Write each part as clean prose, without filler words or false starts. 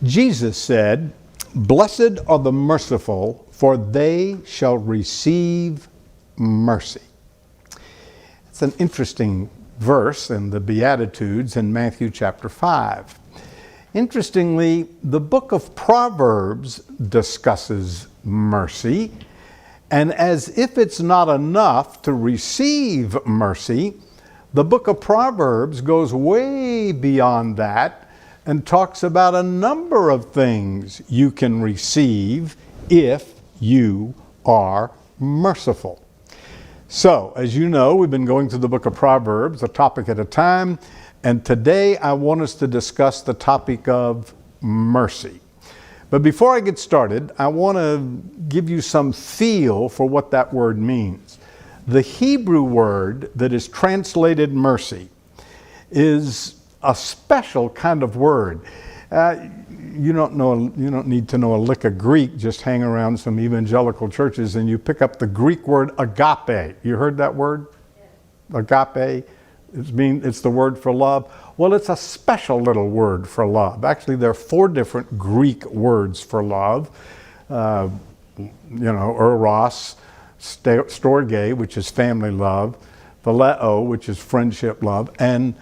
Jesus said, "Blessed are the merciful, for they shall receive mercy." It's an interesting verse in the Beatitudes in Matthew chapter 5. Interestingly, the book of Proverbs discusses mercy, and as if it's not enough to receive mercy, the book of Proverbs goes way beyond that and talks about a number of things you can receive if you are merciful. So, as you know, we've been going through the book of Proverbs, a topic at a time, and today I want us to discuss the topic of mercy. But before I get started, I want to give you some feel for what that word means. The Hebrew word that is translated mercy is a special kind of word. You don't need to know a lick of Greek. Just hang around some evangelical churches and you pick up the Greek word agape. You heard that word? Yes. Agape. It's the word for love. Well, it's a special little word for love. Actually, there are 4 different Greek words for love. Eros, storge, which is family love, phileo, which is friendship love, and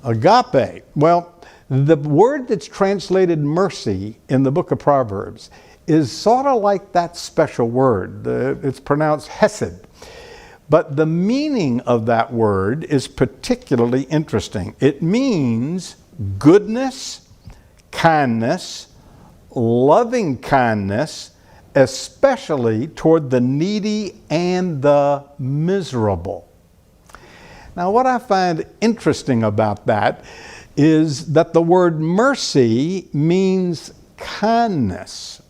agape. Well, the word that's translated mercy in the book of Proverbs is sort of like that special word. It's pronounced hesed. But the meaning of that word is particularly interesting. It means goodness, kindness, loving kindness, especially toward the needy and the miserable. Now, what I find interesting about that is that the word mercy means kindness.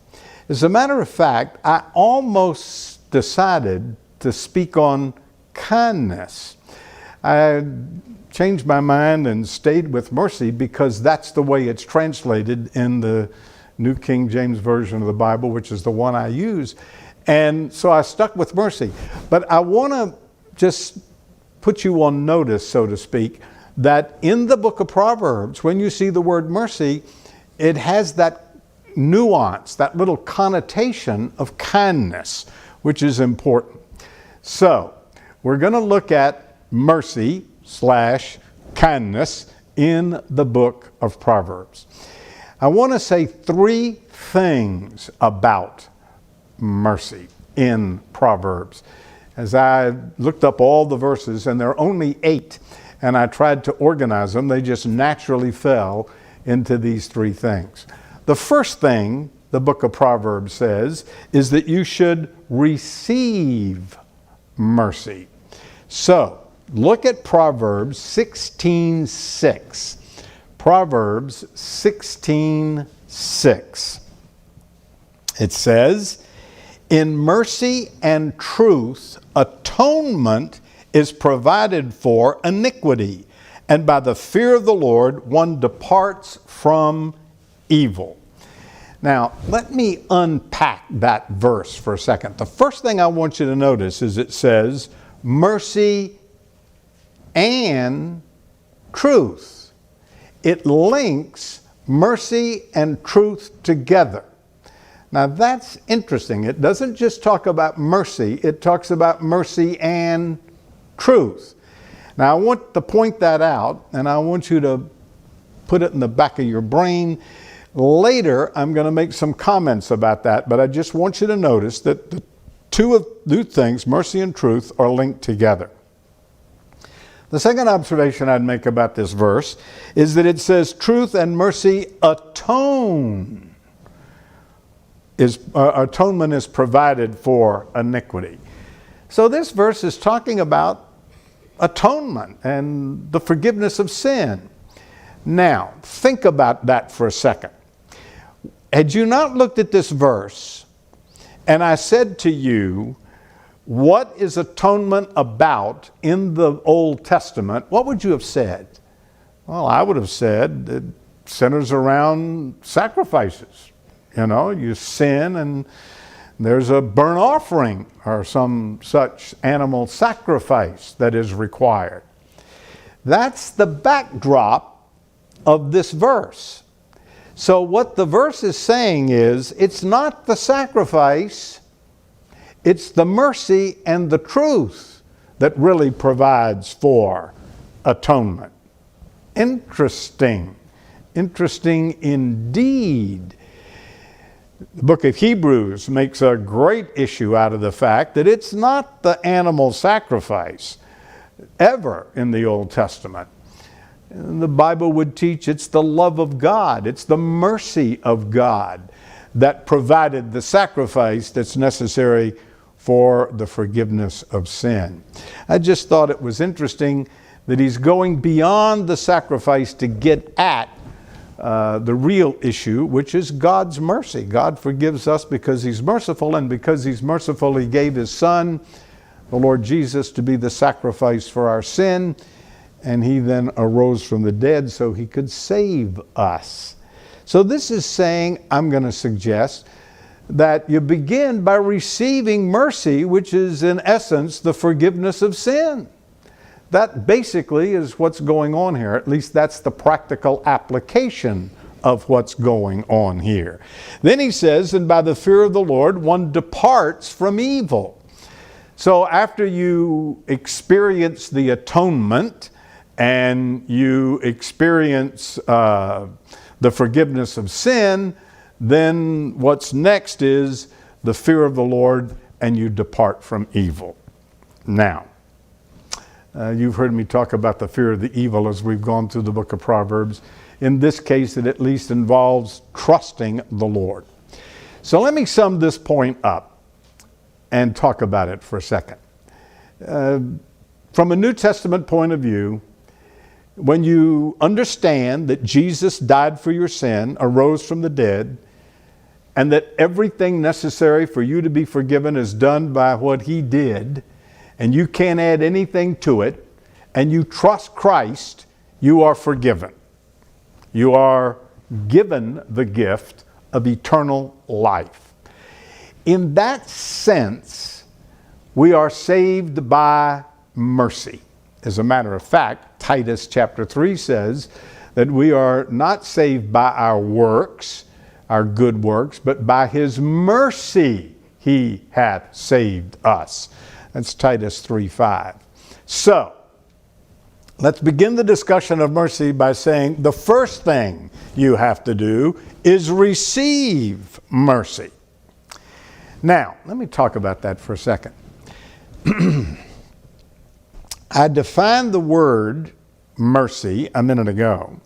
As a matter of fact, I almost decided to speak on kindness. I changed my mind and stayed with mercy because that's the way it's translated in the New King James Version of the Bible, which is the one I use. And so I stuck with mercy. But I want to just put you on notice, so to speak, that in the book of Proverbs, when you see the word mercy, it has that nuance, that little connotation of kindness, which is important. So, we're going to look at mercy / kindness in the book of Proverbs. I want to say 3 things about mercy in Proverbs. As I looked up all the verses, and there are only 8, and I tried to organize them, they just naturally fell into these 3 things. The first thing the book of Proverbs says is that you should receive mercy. So, look at Proverbs 16:6. Proverbs 16:6. It says, "In mercy and truth, atonement is provided for iniquity, and by the fear of the Lord one departs from evil." Now, let me unpack that verse for a second. The first thing I want you to notice is it says mercy and truth. It links mercy and truth together. Now, that's interesting. It doesn't just talk about mercy, it talks about mercy and truth. Now, I want to point that out, and I want you to put it in the back of your brain. Later, I'm going to make some comments about that, but I just want you to notice that the two things, mercy and truth, are linked together. The second observation I'd make about this verse is that it says truth and mercy atone. Atonement is provided for iniquity. So this verse is talking about atonement and the forgiveness of sin. Now, think about that for a second. Had you not looked at this verse, and I said to you, what is atonement about in the Old Testament, what would you have said? Well, I would have said it centers around sacrifices. You sin and there's a burnt offering or some such animal sacrifice that is required. That's the backdrop of this verse. So what the verse is saying is, it's not the sacrifice, it's the mercy and the truth that really provides for atonement. Interesting. Interesting indeed. The book of Hebrews makes a great issue out of the fact that it's not the animal sacrifice ever in the Old Testament. The Bible would teach it's the love of God, it's the mercy of God that provided the sacrifice that's necessary for the forgiveness of sin. I just thought it was interesting that he's going beyond the sacrifice to get at the real issue, which is God's mercy. God forgives us because he's merciful, and because he's merciful, he gave his Son, the Lord Jesus, to be the sacrifice for our sin, and he then arose from the dead so he could save us. So this is saying, I'm going to suggest, that you begin by receiving mercy, which is in essence the forgiveness of sin. That basically is what's going on here. At least that's the practical application of what's going on here. Then he says, and by the fear of the Lord, one departs from evil. So after you experience the atonement and you experience the forgiveness of sin, then what's next is the fear of the Lord, and you depart from evil. Now, you've heard me talk about the fear of the evil as we've gone through the book of Proverbs. In this case, it at least involves trusting the Lord. So let me sum this point up and talk about it for a second. From a New Testament point of view, when you understand that Jesus died for your sin, arose from the dead, and that everything necessary for you to be forgiven is done by what he did, and you can't add anything to it, and you trust Christ, you are forgiven. You are given the gift of eternal life. In that sense, we are saved by mercy. As a matter of fact, Titus chapter 3 says that we are not saved by our works, our good works, but by his mercy he hath saved us. That's Titus 3:5. So, let's begin the discussion of mercy by saying the first thing you have to do is receive mercy. Now, let me talk about that for a second. I defined the word mercy a minute ago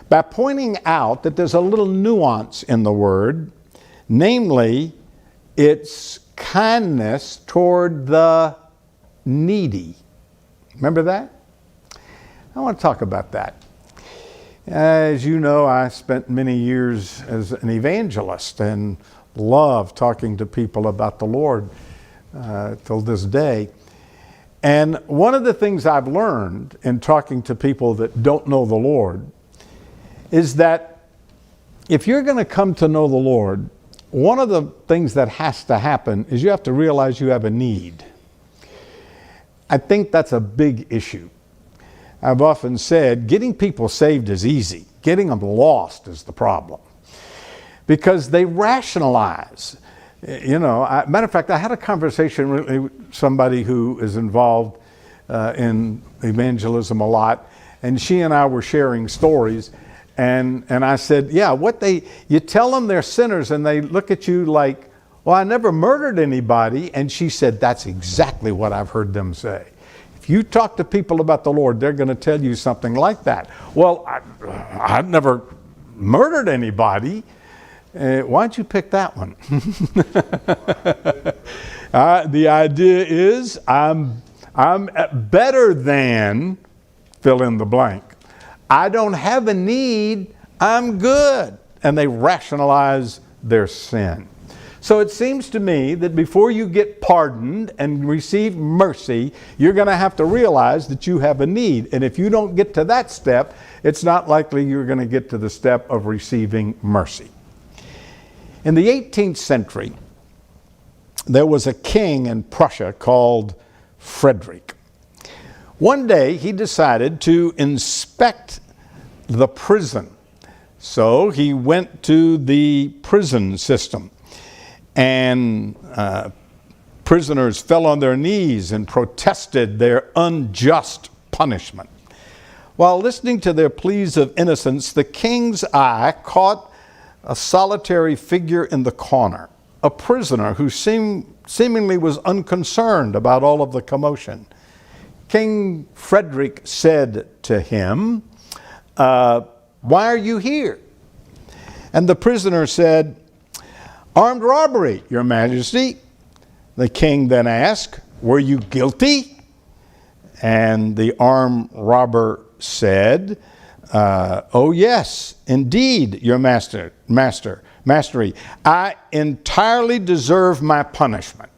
by pointing out that there's a little nuance in the word, namely, it's kindness toward the needy. Remember that? I want to talk about that. As you know, I spent many years as an evangelist and love talking to people about the Lord till this day. And one of the things I've learned in talking to people that don't know the Lord is that if you're going to come to know the Lord, one of the things that has to happen is you have to realize you have a need. I think that's a big issue. I've often said getting people saved is easy. Getting them lost is the problem. Because they rationalize. Matter of fact, I had a conversation with somebody who is involved in evangelism a lot, and she and I were sharing stories, and I said, yeah, you tell them they're sinners, and they look at you like, well, I never murdered anybody, and she said, that's exactly what I've heard them say. If you talk to people about the Lord, they're going to tell you something like that. Well, I've never murdered anybody. Why'd you pick that one? The idea is I'm better than fill in the blank. I don't have a need. I'm good. And they rationalize their sin. So it seems to me that before you get pardoned and receive mercy, you're going to have to realize that you have a need. And if you don't get to that step, it's not likely you're going to get to the step of receiving mercy. In the 18th century, there was a king in Prussia called Frederick. One day he decided to inspect the prison So he went to the prison system, and prisoners fell on their knees and protested their unjust punishment. While listening to their pleas of innocence, the king's eye caught a solitary figure in the corner, a prisoner who seemingly was unconcerned about all of the commotion. King Frederick said to him, "Why are you here?" And the prisoner said, "Armed robbery, Your Majesty." The king then asked, "Were you guilty?" And the armed robber said, "Oh yes, indeed, Your mastery. I entirely deserve my punishment."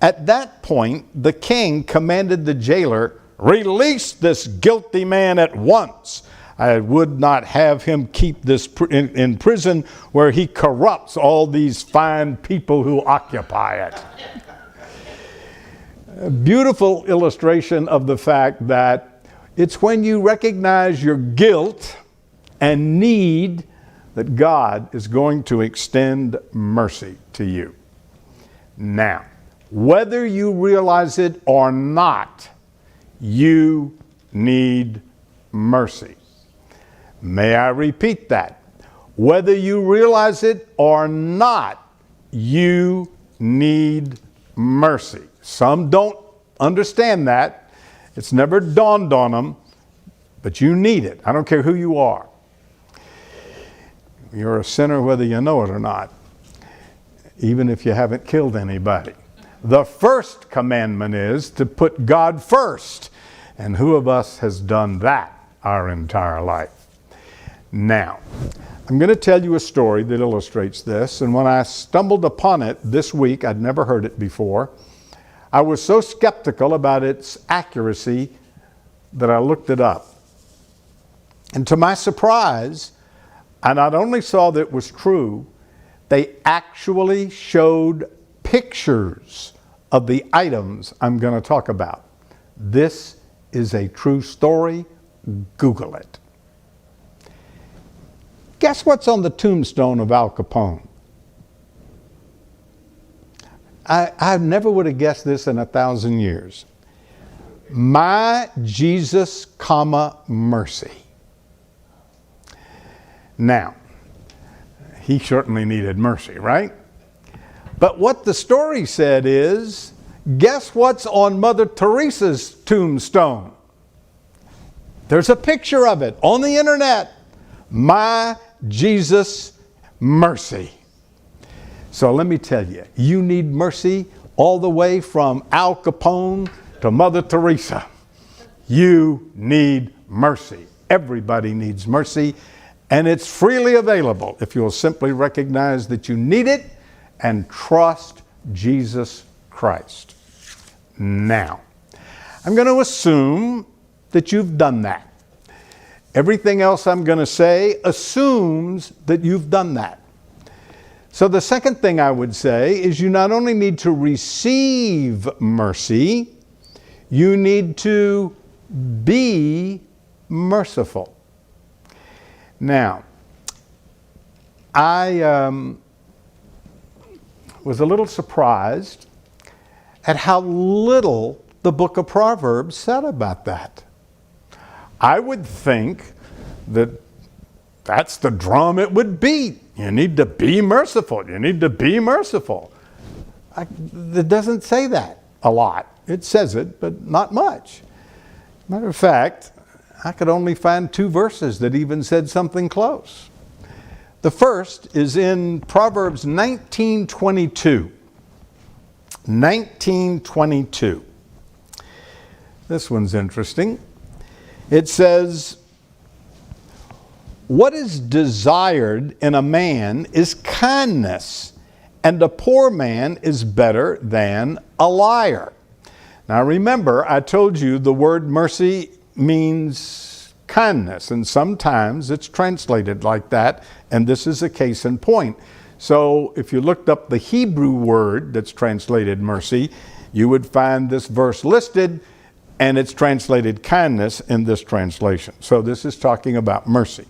At that point, the king commanded the jailer, "Release this guilty man at once. I would not have him keep this in prison where he corrupts all these fine people who occupy it." A beautiful illustration of the fact that it's when you recognize your guilt and need that God is going to extend mercy to you. Now, whether you realize it or not, you need mercy. May I repeat that? Whether you realize it or not, you need mercy. Some don't understand that. It's never dawned on them, but you need it. I don't care who you are. You're a sinner whether you know it or not, even if you haven't killed anybody. The first commandment is to put God first. And who of us has done that our entire life? Now, I'm going to tell you a story that illustrates this. And when I stumbled upon it this week, I'd never heard it before. I was so skeptical about its accuracy that I looked it up. And to my surprise, I not only saw that it was true, they actually showed pictures of the items I'm going to talk about. This is a true story. Google it. Guess what's on the tombstone of Al Capone? I never would have guessed this in 1,000 years. My Jesus, mercy. Now, he certainly needed mercy, right? But what the story said is, guess what's on Mother Teresa's tombstone? There's a picture of it on the internet. My Jesus, mercy. So let me tell you, you need mercy all the way from Al Capone to Mother Teresa. You need mercy. Everybody needs mercy, and it's freely available if you'll simply recognize that you need it and trust Jesus Christ. Now, I'm going to assume that you've done that. Everything else I'm going to say assumes that you've done that. So the second thing I would say is you not only need to receive mercy, you need to be merciful. Now, I was a little surprised at how little the book of Proverbs said about that. I would think that that's the drum it would beat. You need to be merciful. You need to be merciful. It doesn't say that a lot. It says it, but not much. Matter of fact, I could only find 2 verses that even said something close. The first is in Proverbs 19:22. 19:22. This one's interesting. It says, "What is desired in a man is kindness, and a poor man is better than a liar." Now remember, I told you the word mercy means kindness, and sometimes it's translated like that, and this is a case in point. So if you looked up the Hebrew word that's translated mercy, you would find this verse listed, and it's translated kindness in this translation. So this is talking about mercy.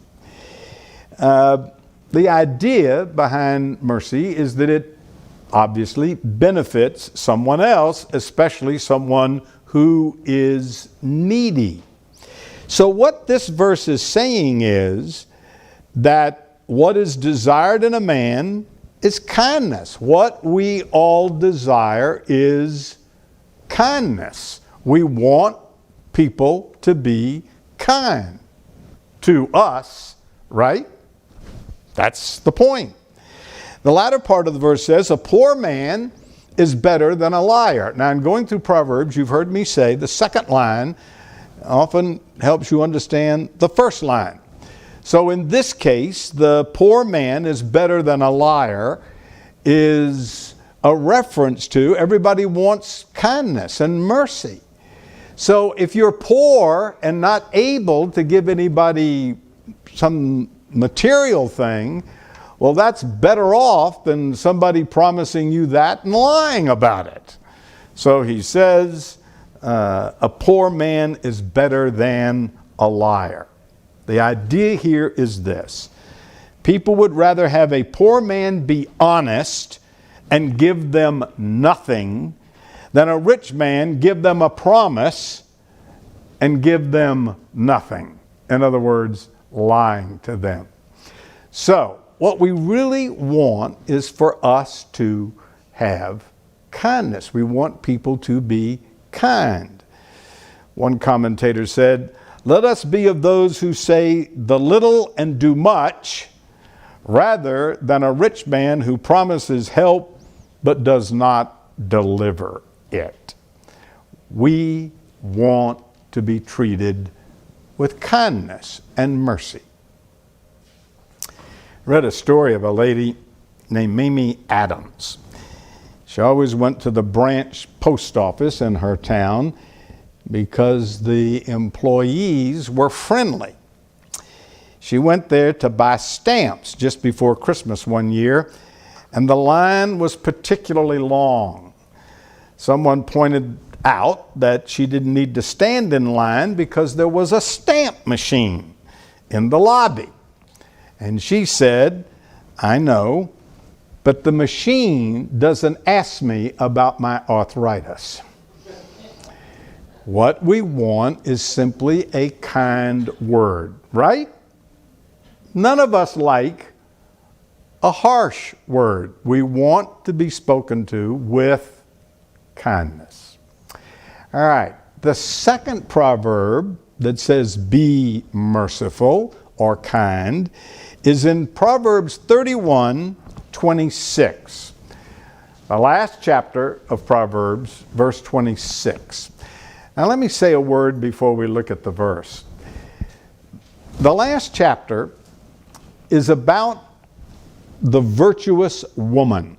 The idea behind mercy is that it obviously benefits someone else, especially someone who is needy. So what this verse is saying is that what is desired in a man is kindness. What we all desire is kindness. We want people to be kind to us, right? That's the point. The latter part of the verse says, a poor man is better than a liar. Now, in going through Proverbs, you've heard me say the second line often helps you understand the first line. So in this case, the poor man is better than a liar is a reference to everybody wants kindness and mercy. So if you're poor and not able to give anybody some material thing, well, that's better off than somebody promising you that and lying about it. So he says, a poor man is better than a liar. The idea here is this. People would rather have a poor man be honest and give them nothing than a rich man give them a promise and give them nothing. In other words, lying to them. So, what we really want is for us to have kindness. We want people to be kind. One commentator said, let us be of those who say the little and do much, rather than a rich man who promises help but does not deliver it. We want to be treated with kindness and mercy. I read a story of a lady named Mimi Adams. She always went to the branch post office in her town because the employees were friendly. She went there to buy stamps just before Christmas one year, and the line was particularly long. Someone pointed out that she didn't need to stand in line because there was a stamp machine in the lobby. And she said, I know, but the machine doesn't ask me about my arthritis. What we want is simply a kind word, right? None of us like a harsh word. We want to be spoken to with kindness. All right, the second proverb that says be merciful or kind is in Proverbs 31:26. The last chapter of Proverbs, verse 26. Now let me say a word before we look at the verse. The last chapter is about the virtuous woman.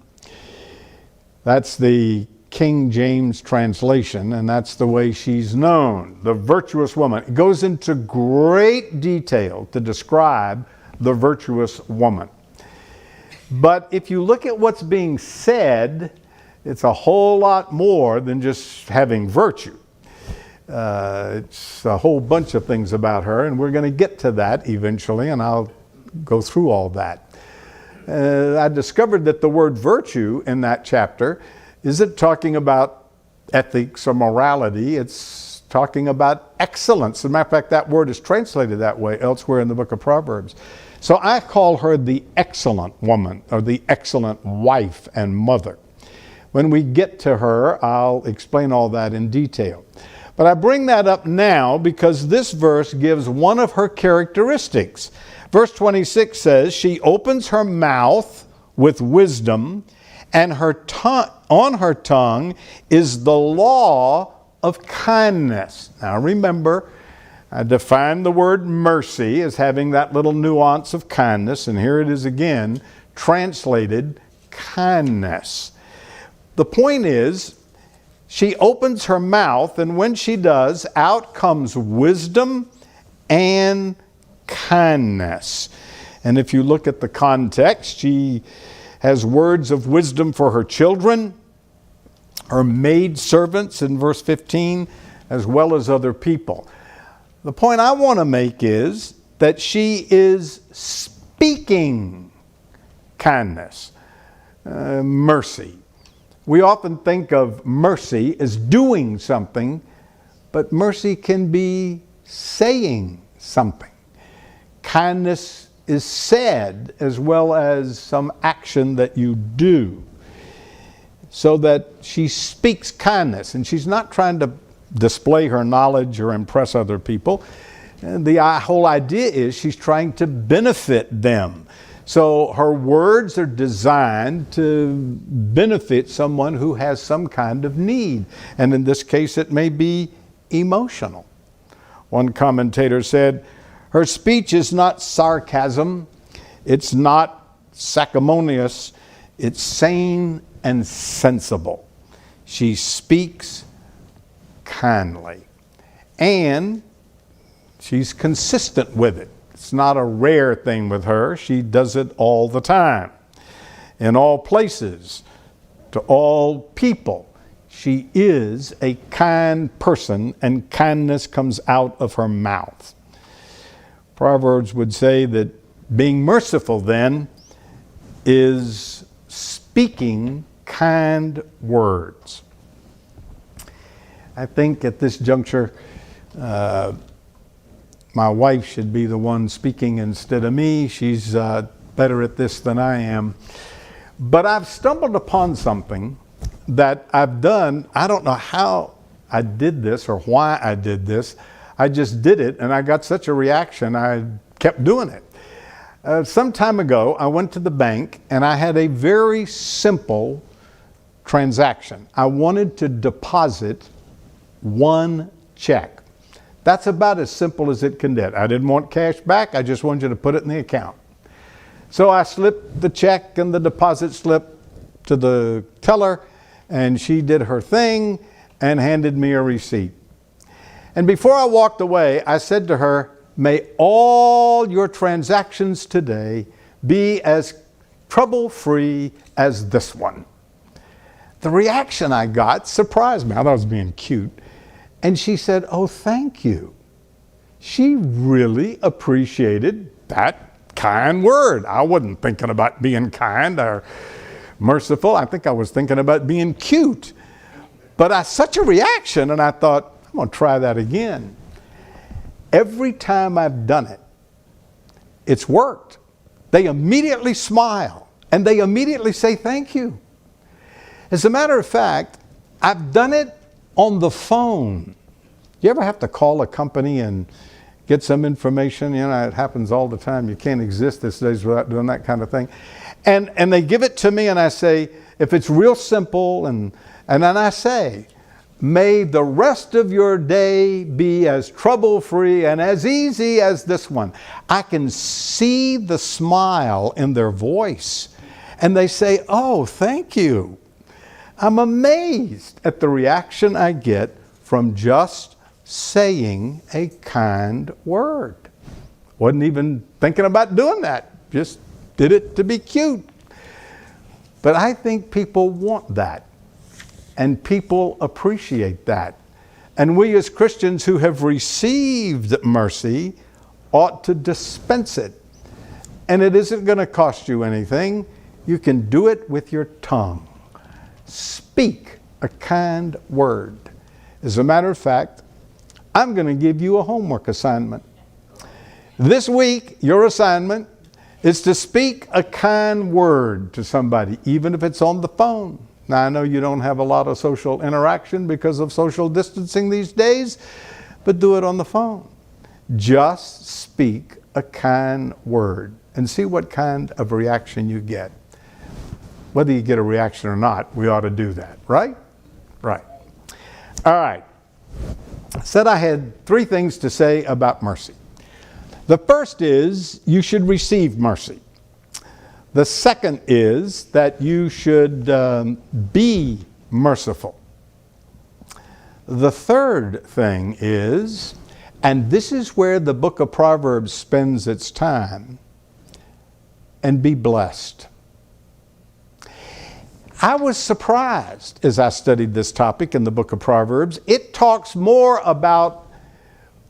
That's the King James translation, and that's the way she's known, the virtuous woman. It goes into great detail to describe the virtuous woman. But if you look at what's being said, it's a whole lot more than just having virtue. It's a whole bunch of things about her, and we're going to get to that eventually, and I'll go through all that. I discovered that the word virtue in that chapter isn't talking about ethics or morality. It's talking about excellence. As a matter of fact, that word is translated that way elsewhere in the book of Proverbs. So I call her the excellent woman, or the excellent wife and mother. When we get to her, I'll explain all that in detail. But I bring that up now because this verse gives one of her characteristics. Verse 26 says, she opens her mouth with wisdom, and on her tongue is the law of kindness. Now remember, I defined the word mercy as having that little nuance of kindness, and here it is again, translated kindness. The point is, she opens her mouth, and when she does, out comes wisdom and kindness. And if you look at the context, she has words of wisdom for her children, her maid servants in verse 15, as well as other people. The point I want to make is that she is speaking kindness, mercy. We often think of mercy as doing something, but mercy can be saying something. Kindness is said as well as some action that you do. So that she speaks kindness, and she's not trying to display her knowledge or impress other people. And the whole idea is she's trying to benefit them. So her words are designed to benefit someone who has some kind of need. And in this case, it may be emotional. One commentator said, her speech is not sarcasm, it's not sanctimonious, it's sane and sensible. She speaks kindly. And she's consistent with it. It's not a rare thing with her. She does it all the time. In all places, to all people. She is a kind person, and kindness comes out of her mouth. Proverbs would say that being merciful then is speaking kind words. I think at this juncture, my wife should be the one speaking instead of me. She's better at this than I am. But I've stumbled upon something that I've done. I don't know how I did this or why I did this. I just did it, and I got such a reaction, I kept doing it. Some time ago, I went to the bank, and I had a very simple transaction. I wanted to deposit one check. That's about as simple as it can get. I didn't want cash back. I just wanted you to put it in the account. So I slipped the check and the deposit slip to the teller, and she did her thing and handed me a receipt. And before I walked away, I said to her, may all your transactions today be as trouble-free as this one. The reaction I got surprised me. I thought I was being cute. And she said, oh, thank you. She really appreciated that kind word. I wasn't thinking about being kind or merciful. I think I was thinking about being cute. But such a reaction, and I thought, I'm going to try that again. Every time I've done it, it's worked. They immediately smile, and they immediately say thank you. As a matter of fact, I've done it on the phone. You ever have to call a company and get some information? You know, it happens all the time. You can't exist these days without doing that kind of thing. And they give it to me, and I say, if it's real simple, and then I say, may the rest of your day be as trouble-free and as easy as this one. I can see the smile in their voice, and they say, oh, thank you. I'm amazed at the reaction I get from just saying a kind word. Wasn't even thinking about doing that. Just did it to be cute. But I think people want that. And people appreciate that. And we as Christians who have received mercy ought to dispense it. And it isn't going to cost you anything. You can do it with your tongue. Speak a kind word. As a matter of fact, I'm going to give you a homework assignment. This week, your assignment is to speak a kind word to somebody, even if it's on the phone. Now, I know you don't have a lot of social interaction because of social distancing these days, but do it on the phone. Just speak a kind word and see what kind of reaction you get. Whether you get a reaction or not, we ought to do that, right? Right. All right. I said I had 3 things to say about mercy. The first is you should receive mercy. The second is that you should be merciful. The third thing is, and this is where the book of Proverbs spends its time, and be blessed. I was surprised as I studied this topic in the book of Proverbs. It talks more about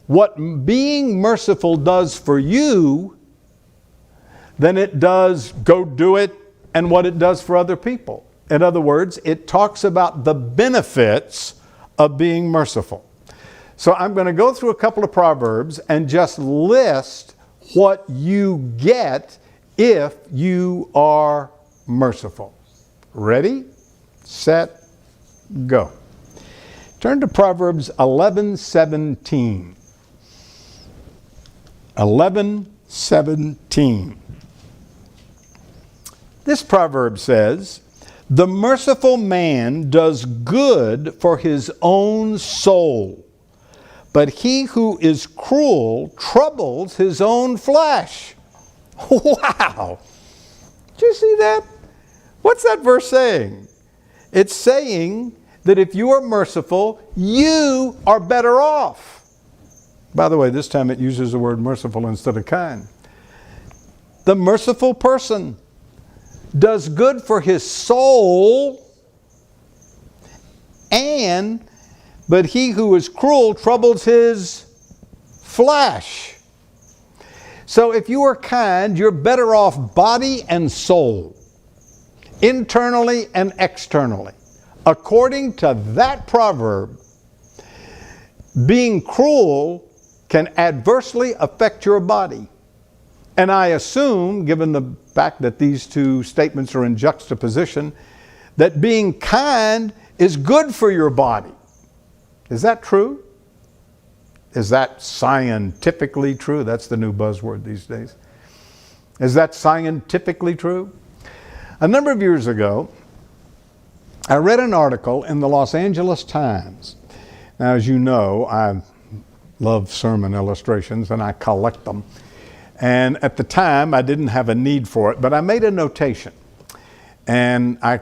what being merciful does for you than it does go do it and what it does for other people. In other words, it talks about the benefits of being merciful. So I'm going to go through a couple of Proverbs and just list what you get if you are merciful. Ready, set, go. Turn to Proverbs 11:17. 11:17. This proverb says, "The merciful man does good for his own soul, but he who is cruel troubles his own flesh." Wow! Did you see that? What's that verse saying? It's saying that if you are merciful, you are better off. By the way, this time it uses the word merciful instead of kind. The merciful person does good for his soul, but he who is cruel troubles his flesh. So if you are kind, you're better off body and soul, internally and externally. According to that proverb, being cruel can adversely affect your body. And I assume, given the fact that these two statements are in juxtaposition, that being kind is good for your body. Is that true? Is that scientifically true? That's the new buzzword these days. Is that scientifically true? A number of years ago, I read an article in the Los Angeles Times. Now, as you know, I love sermon illustrations and I collect them. And at the time, I didn't have a need for it, but I made a notation. And I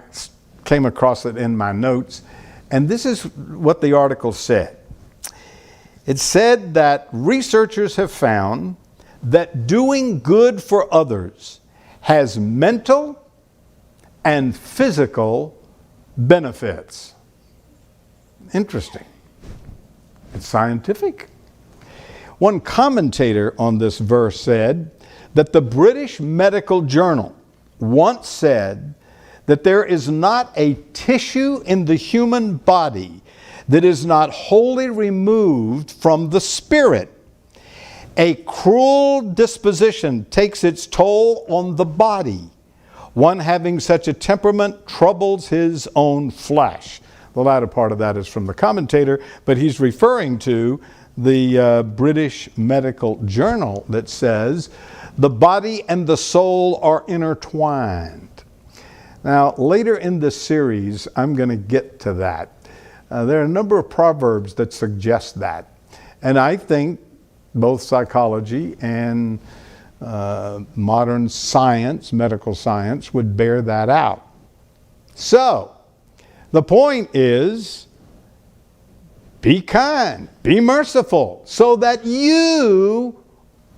came across it in my notes. And this is what the article said. It said that researchers have found that doing good for others has mental and physical benefits. Interesting. It's scientific. One commentator on this verse said that the British Medical Journal once said that there is not a tissue in the human body that is not wholly removed from the spirit. A cruel disposition takes its toll on the body. One having such a temperament troubles his own flesh. The latter part of that is from the commentator, but he's referring to the British Medical Journal that says the body and the soul are intertwined. Now, later in this series, I'm going to get to that. There are a number of proverbs that suggest that. And I think both psychology and modern science, medical science, would bear that out. So, the point is, be kind, be merciful, so that you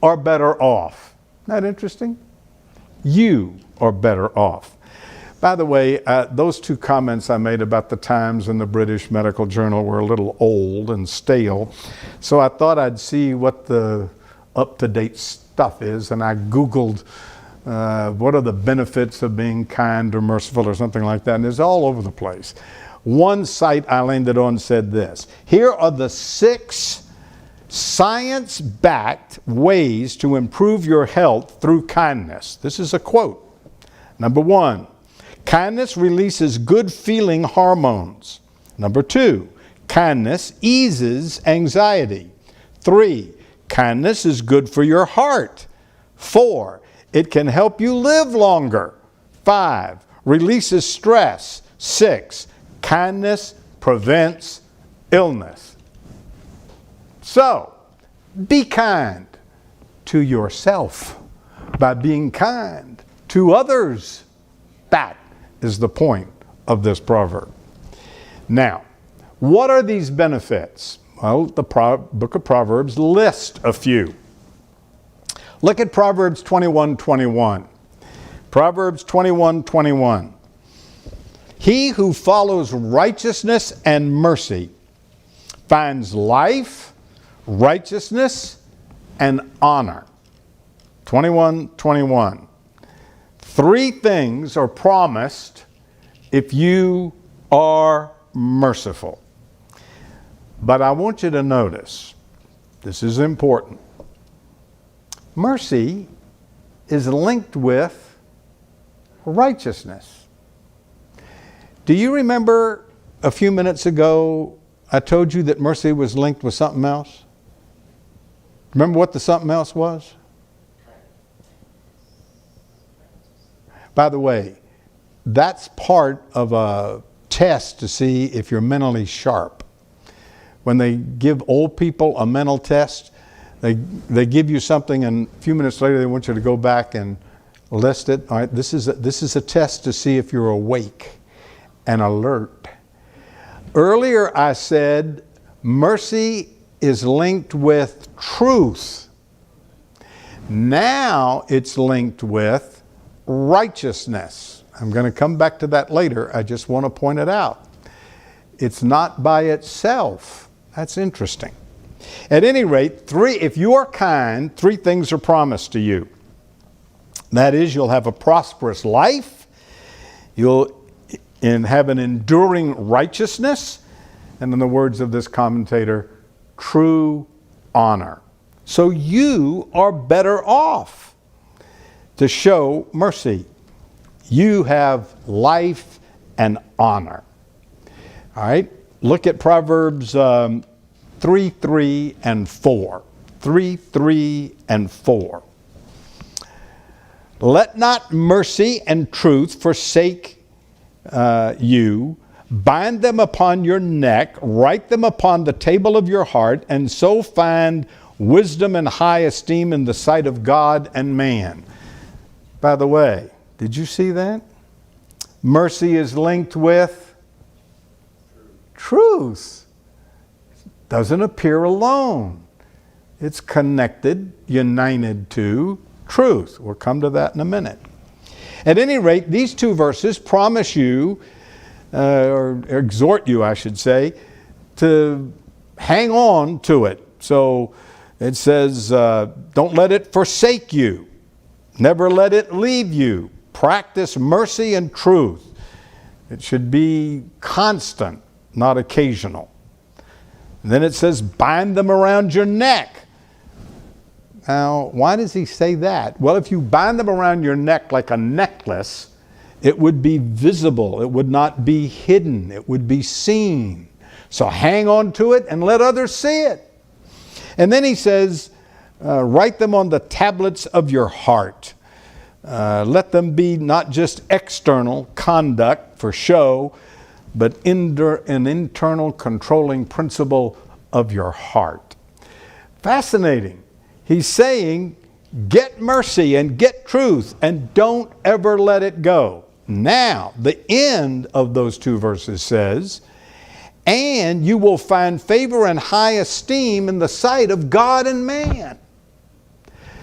are better off. Isn't that interesting? You are better off. By the way, those two comments I made about the Times and the British Medical Journal were a little old and stale, so I thought I'd see what the up-to-date stuff is, and I Googled what are the benefits of being kind or merciful or something like that, and it's all over the place. One site I landed on said this: here are the 6 science-backed ways to improve your health through kindness. This is a quote. Number 1, kindness releases good-feeling hormones. Number 2, kindness eases anxiety. 3, kindness is good for your heart. 4, it can help you live longer. 5, releases stress. 6, kindness prevents illness. So, be kind to yourself by being kind to others. That is the point of this proverb. Now, what are these benefits? Well, the book of Proverbs lists a few. Look at Proverbs 21:21. Proverbs 21:21. He who follows righteousness and mercy finds life, righteousness, and honor. 21:21. 3 things are promised if you are merciful. But I want you to notice, this is important. Mercy is linked with righteousness. Do you remember a few minutes ago I told you that mercy was linked with something else? Remember what the something else was? By the way, that's part of a test to see if you're mentally sharp. When they give old people a mental test, they give you something, and a few minutes later they want you to go back and list it. All right, this is a test to see if you're awake and alert. Earlier I said mercy is linked with truth. Now it's linked with righteousness. I'm going to come back to that later. I just want to point it out. It's not by itself. That's interesting. At any rate, if you are kind, 3 things are promised to you. That is, you'll have a prosperous life, you'll have an enduring righteousness, and in the words of this commentator, true honor. So you are better off to show mercy. You have life and honor. All right, look at Proverbs 3, 3, and 4. 3, 3, and 4. Let not mercy and truth forsake you. Bind them upon your neck, write them upon the table of your heart, and so find wisdom and high esteem in the sight of God and man. By the way, did you see that? Mercy is linked with truth. Doesn't appear alone. It's connected, united to truth. We'll come to that in a minute. At any rate, these 2 verses promise you, or exhort you, I should say, to hang on to it. So it says, don't let it forsake you. Never let it leave you. Practice mercy and truth. It should be constant, not occasional. And then it says, bind them around your neck. Now, why does he say that? Well, if you bind them around your neck like a necklace, it would be visible. It would not be hidden. It would be seen. So hang on to it and let others see it. And then he says, write them on the tablets of your heart. Let them be not just external conduct for show, but an internal controlling principle of your heart. Fascinating. He's saying, get mercy and get truth and don't ever let it go. Now, the end of those 2 verses says, and you will find favor and high esteem in the sight of God and man.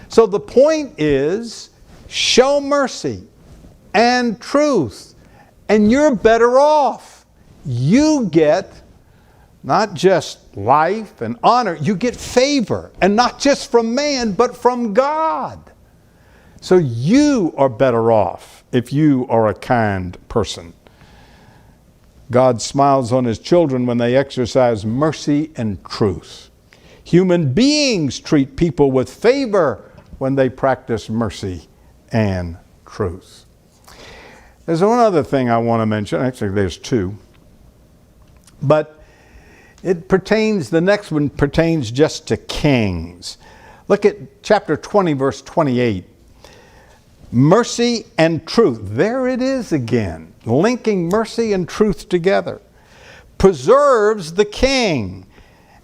So the point is, show mercy and truth, and you're better off. You get not just life and honor, you get favor, and not just from man, but from God. So you are better off if you are a kind person. God smiles on his children when they exercise mercy and truth. Human beings treat people with favor when they practice mercy and truth. There's one other thing I want to mention. Actually, there's 2. But the next one pertains just to kings. Look at chapter 20, verse 28. Mercy and truth. There it is again, linking mercy and truth together. Preserves the king,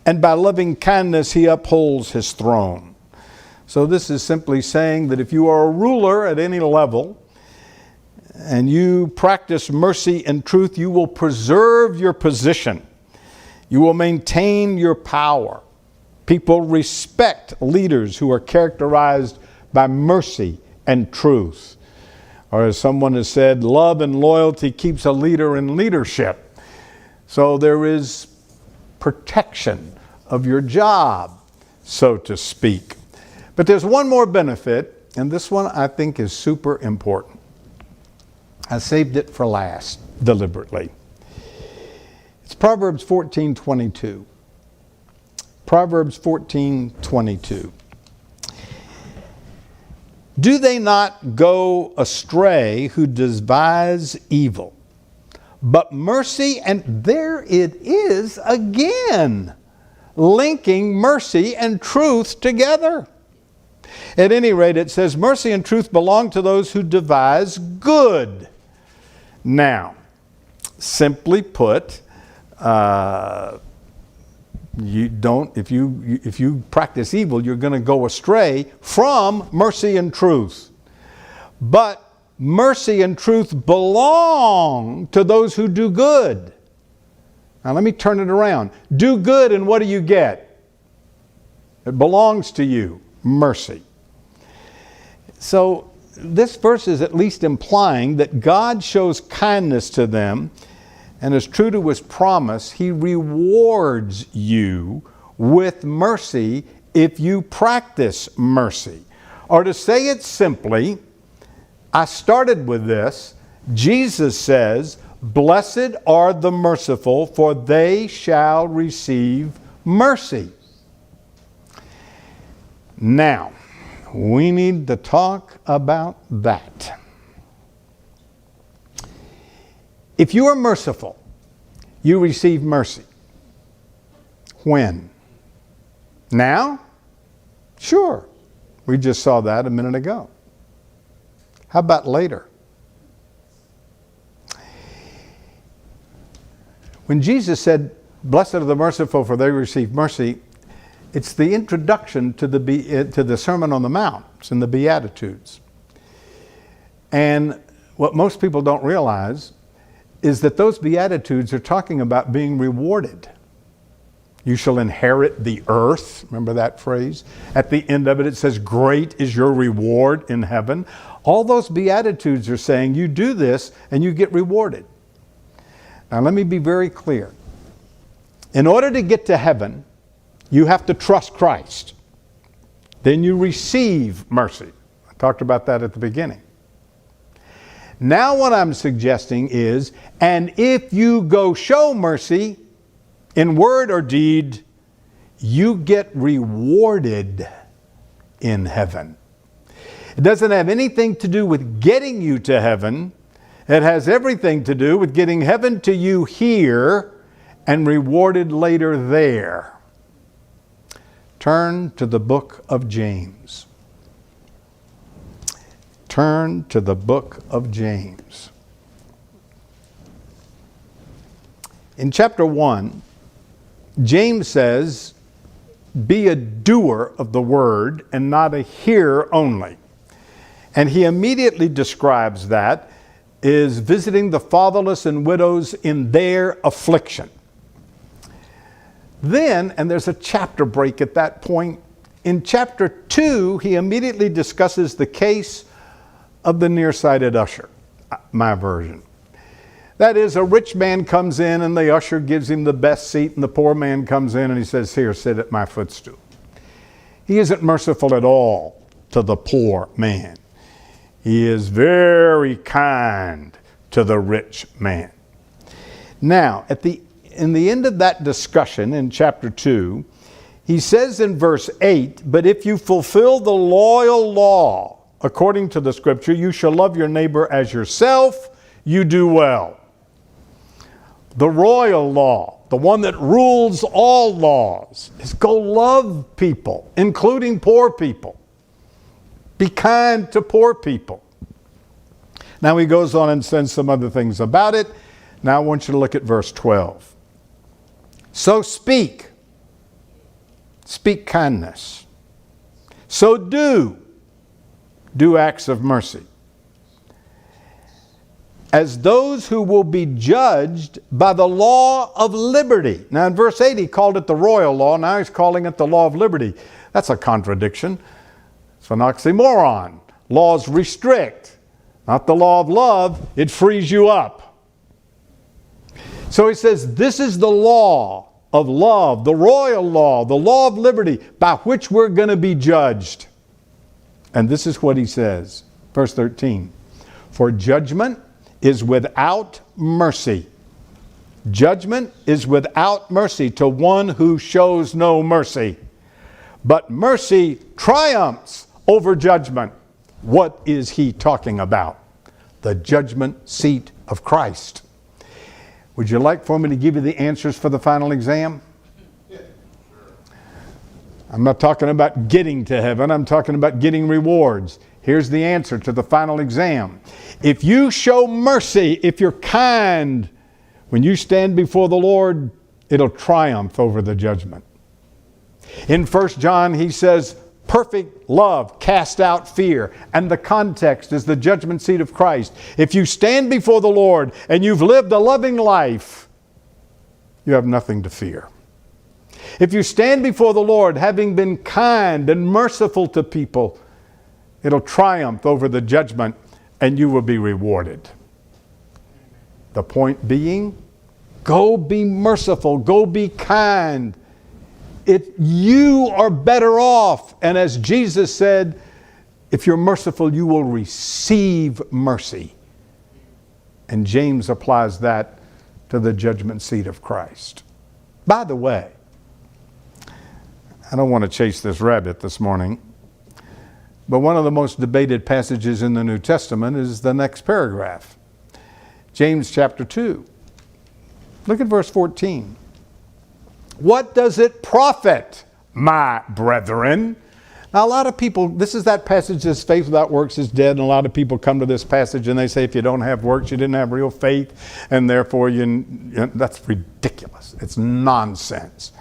and by loving kindness he upholds his throne. So this is simply saying that if you are a ruler at any level, and you practice mercy and truth, you will preserve your position. You will maintain your power. People respect leaders who are characterized by mercy and truth. Or as someone has said, love and loyalty keeps a leader in leadership. So there is protection of your job, so to speak. But there's one more benefit, and this one I think is super important. I saved it for last, deliberately. It's Proverbs 14:22. Proverbs 14:22. Do they not go astray who devise evil? But mercy, and there it is again, linking mercy and truth together. At any rate, it says mercy and truth belong to those who devise good. Now, simply put, if you practice evil, you're going to go astray from mercy and truth. But mercy and truth belong to those who do good. Now let me turn it around. Do good, and what do you get? It belongs to you. Mercy. So this verse is at least implying that God shows kindness to them, and as true to his promise, he rewards you with mercy if you practice mercy. Or to say it simply, I started with this. Jesus says, "Blessed are the merciful, for they shall receive mercy." Now, we need to talk about that. If you are merciful, you receive mercy. When? Now? Sure. We just saw that a minute ago. How about later? When Jesus said, "Blessed are the merciful, for they receive mercy," it's the introduction to the Sermon on the Mount. It's in the Beatitudes. And what most people don't realize is that those Beatitudes are talking about being rewarded. You shall inherit the earth. Remember that phrase? At the end of it, it says, "Great is your reward in heaven." All those Beatitudes are saying you do this and you get rewarded. Now let me be very clear. In order to get to heaven, you have to trust Christ. Then you receive mercy. I talked about that at the beginning. Now what I'm suggesting is, and if you go show mercy in word or deed, you get rewarded in heaven. It doesn't have anything to do with getting you to heaven. It has everything to do with getting heaven to you here and rewarded later there. Turn to the book of James. Turn to the book of James. In chapter 1, James says, "Be a doer of the word and not a hearer only." And he immediately describes that as visiting the fatherless and widows in their affliction. Then, and there's a chapter break at that point, in chapter 2, he immediately discusses the case of the nearsighted usher, my version. That is, a rich man comes in and the usher gives him the best seat, and the poor man comes in and he says, "Here, sit at my footstool." He isn't merciful at all to the poor man. He is very kind to the rich man. Now, in the end of that discussion in chapter 2, he says in verse 8, "But if you fulfill the loyal law, according to the scripture, you shall love your neighbor as yourself, you do well." The royal law, the one that rules all laws, is go love people, including poor people. Be kind to poor people. Now he goes on and says some other things about it. Now I want you to look at verse 12. "So speak kindness. So do acts of mercy, as those who will be judged by the law of liberty." Now in verse 8 he called it the royal law. Now he's calling it the law of liberty. That's a contradiction. It's an oxymoron. Laws restrict. Not the law of love. It frees you up. So he says this is the law of love, the royal law, the law of liberty by which we're going to be judged. And this is what he says. Verse 13. "For judgment is without mercy. Judgment is without mercy to one who shows no mercy. But mercy triumphs over judgment. What is he talking about? The judgment seat of Christ. Would you like for me to give you the answers for the final exam? I'm not talking about getting to heaven. I'm talking about getting rewards. Here's the answer to the final exam. If you show mercy, if you're kind, when you stand before the Lord, it'll triumph over the judgment. In 1 John, he says, perfect love casts out fear. And the context is the judgment seat of Christ. If you stand before the Lord and you've lived a loving life, you have nothing to fear. If you stand before the Lord having been kind and merciful to people, it'll triumph over the judgment and you will be rewarded. The point being, go be merciful, go be kind. You are better off. And as Jesus said, if you're merciful, you will receive mercy. And James applies that to the judgment seat of Christ. By the way, I don't want to chase this rabbit this morning, but one of the most debated passages in the New Testament is the next paragraph. James chapter 2. Look at verse 14. What does it profit, my brethren? Now, a lot of people, this is that passage, this faith without works is dead, and a lot of people come to this passage and they say, if you don't have works, you didn't have real faith, and therefore that's ridiculous. It's nonsense.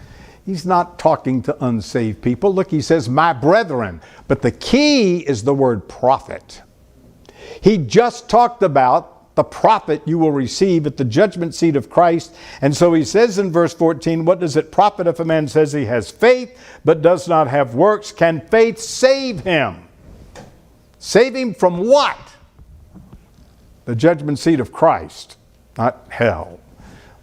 He's not talking to unsaved people. Look, he says, my brethren. But the key is the word profit. He just talked about the profit you will receive at the judgment seat of Christ. And so he says in verse 14, what does it profit if a man says he has faith but does not have works? Can faith save him? Save him from what? The judgment seat of Christ, not hell.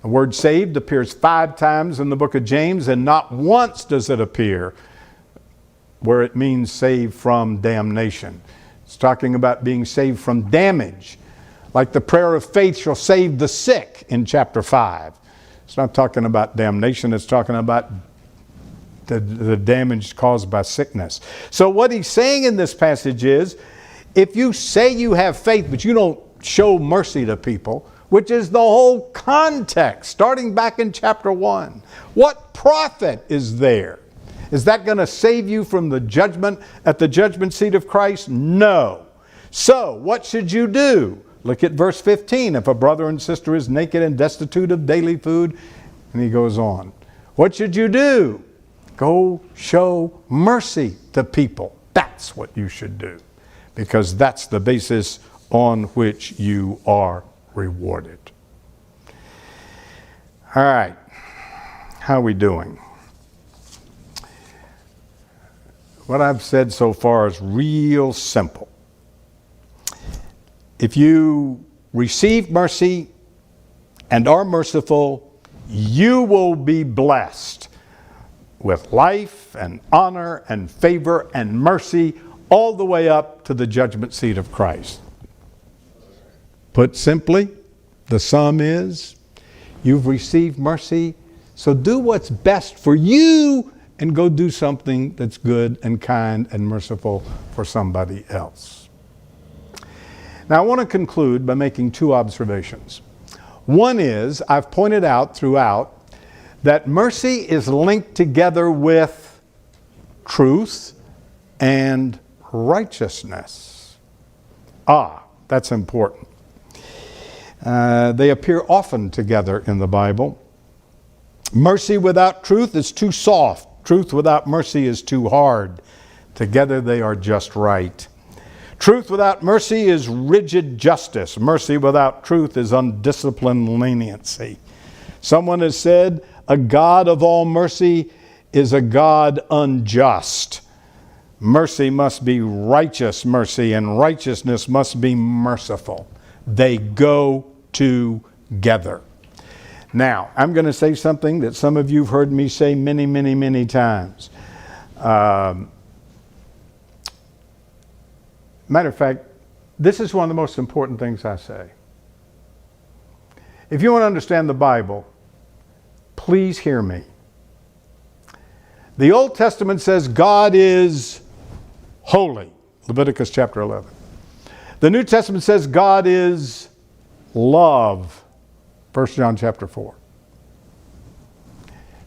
The word saved appears 5 times in the book of James, and not once does it appear where it means saved from damnation. It's talking about being saved from damage. Like the prayer of faith shall save the sick in chapter 5. It's not talking about damnation. It's talking about the damage caused by sickness. So what he's saying in this passage is, if you say you have faith, but you don't show mercy to people, which is the whole context, starting back in chapter 1. What profit is there? Is that going to save you from the judgment at the judgment seat of Christ? No. So, what should you do? Look at verse 15. If a brother and sister is naked and destitute of daily food, and he goes on. What should you do? Go show mercy to people. That's what you should do, because that's the basis on which you are rewarded. All right. How are we doing? What I've said so far is real simple. If you receive mercy and are merciful, you will be blessed with life and honor and favor and mercy all the way up to the judgment seat of Christ. Put simply, the sum is, you've received mercy, so do what's best for you and go do something that's good and kind and merciful for somebody else. Now, I want to conclude by making 2 observations. One is, I've pointed out throughout that mercy is linked together with truth and righteousness. That's important. They appear often together in the Bible. Mercy without truth is too soft. Truth without mercy is too hard. Together they are just right. Truth without mercy is rigid justice. Mercy without truth is undisciplined leniency. Someone has said, a God of all mercy is a God unjust. Mercy must be righteous mercy, and righteousness must be merciful. They go together. Now, I'm going to say something that some of you have heard me say many, many, many times. Matter of fact, this is one of the most important things I say. if you want to understand the Bible, please hear me. The Old Testament says God is holy, Leviticus chapter 11. The New Testament says God is love, 1 John chapter 4.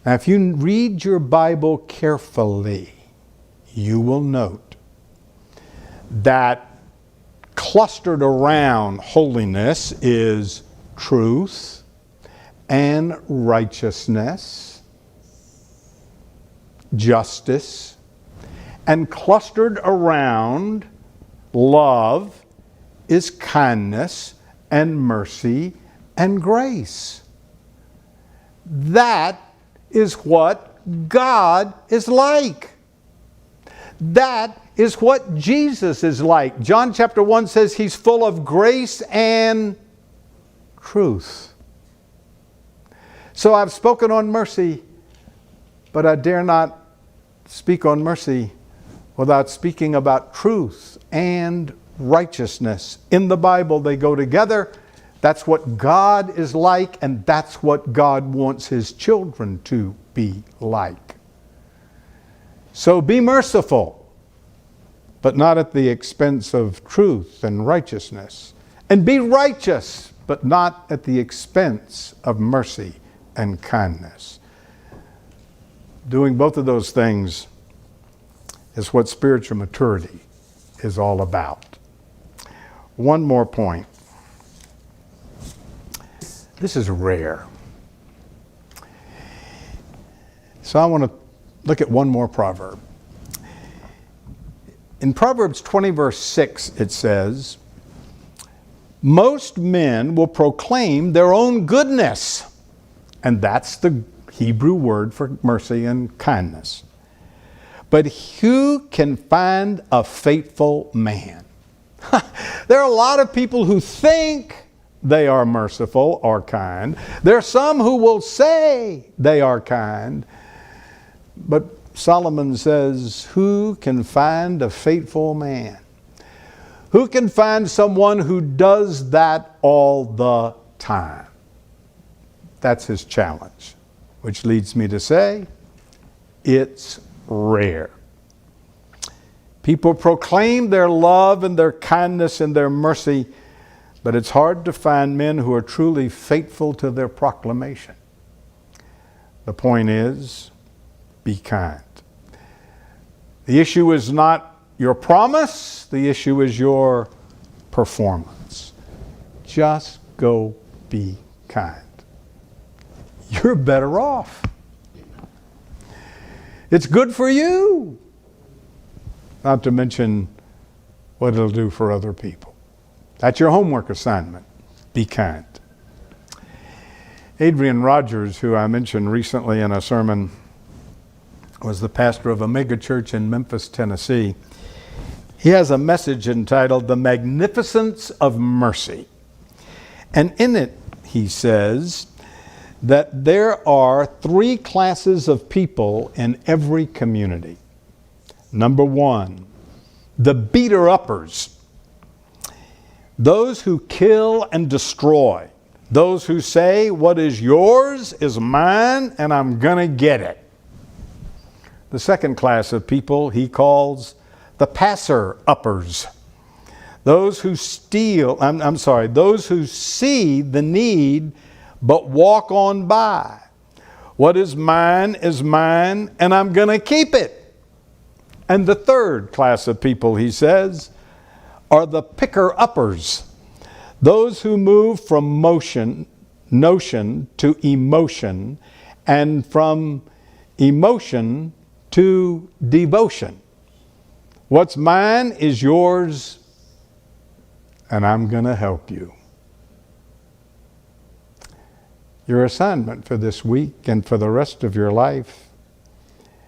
Now, if you read your Bible carefully, you will note that clustered around holiness is truth and righteousness, justice, and clustered around love is kindness and mercy and grace. That is what God is like. That is what Jesus is like. John chapter 1 says he's full of grace and truth. So I've spoken on mercy, but I dare not speak on mercy without speaking about truth and righteousness. In the Bible, they go together. That's what God is like, and that's what God wants His children to be like. So be merciful, but not at the expense of truth and righteousness. And be righteous, but not at the expense of mercy and kindness. Doing both of those things is what spiritual maturity is all about. One more point. This is rare. So I want to look at one more proverb. In Proverbs 20 verse 6 it says, most men will proclaim their own goodness. And that's the Hebrew word for mercy and kindness. But who can find a faithful man? There are a lot of people who think they are merciful or kind. There are some who will say they are kind. But Solomon says, who can find a faithful man? Who can find someone who does that all the time? That's his challenge, which leads me to say, it's rare. People proclaim their love and their kindness and their mercy, but it's hard to find men who are truly faithful to their proclamation. The point is, be kind. The issue is not your promise, the issue is your performance. Just go be kind. You're better off. It's good for you. Not to mention what it'll do for other people. That's your homework assignment. Be kind. Adrian Rogers, who I mentioned recently in a sermon, was the pastor of a mega church in Memphis, Tennessee. He has a message entitled The Magnificence of Mercy. And in it, he says that there are three classes of people in every community. Number one, the beater-uppers. Those who kill and destroy. Those who say, what is yours is mine and I'm gonna get it. The second class of people he calls the passer-uppers. Those who those who see the need but walk on by. What is mine and I'm gonna keep it. And the third class of people, he says, are the picker-uppers. Those who move from notion to emotion, and from emotion to devotion. What's mine is yours, and I'm going to help you. Your assignment for this week and for the rest of your life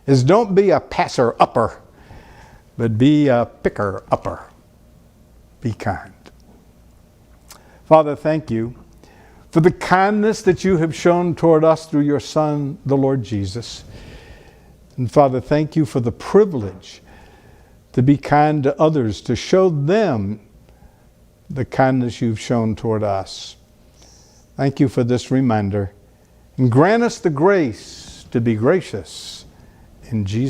is don't be a passer-upper, but be a picker-upper. Be kind. Father, thank you for the kindness that you have shown toward us through your Son, the Lord Jesus. And Father, thank you for the privilege to be kind to others, to show them the kindness you've shown toward us. Thank you for this reminder. And grant us the grace to be gracious. In Jesus'